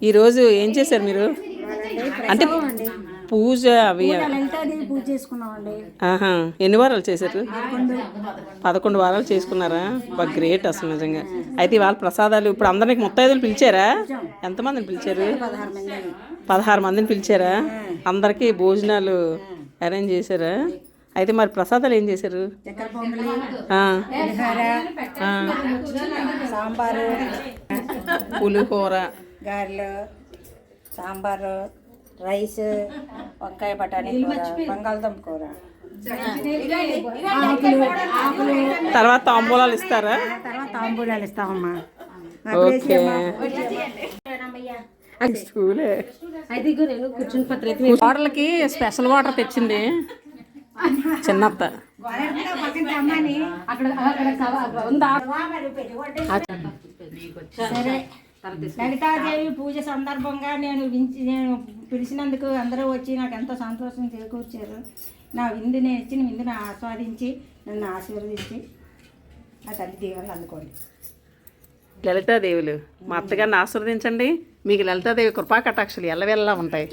ఈరోజు ఏం చేశారు మీరు? అంటే పూజ అవి పూజ చేసుకున్నామండి. ఆహా, ఎన్ని వారాలు చేశారు? 11 వారాలు చేసుకున్నారా? బాగా గ్రేట్ అసలు నిజంగా. అయితే ఇవాళ ప్రసాదాలు ఇప్పుడు అందరికి ముత్తైదులు పిలిచారా? ఎంతమందిని పిలిచారు? 16 మందిని పిలిచారా? అందరికీ భోజనాలు అరేంజ్ చేశారా? అయితే మరి ప్రసాదాలు ఏం చేశారు? సాంబారు, పులిహోర, గారెలు, సాంబారు, రైస్, వంకాయ బఠానీ కూర, బంగాళదుంప కూర, తర్వాత తాంబూలాలు ఇస్తారా? తర్వాత తాంబూలాలు ఇస్తామమ్మా. ఓకే, స్కూలే. వాటర్లకి స్పెషల్ వాటర్ తెచ్చింది చిన్నత్త. సరే, లలితాదేవి పూజ సందర్భంగా నేను పిలిచినందుకు అందరూ వచ్చి నాకు ఎంతో సంతోషం చేకూర్చారు. నా విందు నేను ఇచ్చిన విందును ఆస్వాదించి నన్ను ఆశీర్వదించి నా తల్లి దీవెనలు అందుకోండి. లలితాదేవులు మా అత్తగారిని ఆశీర్వదించండి. మీకు లలితాదేవి కృపా కటాక్షలు ఎల్లవెల్లా ఉంటాయి.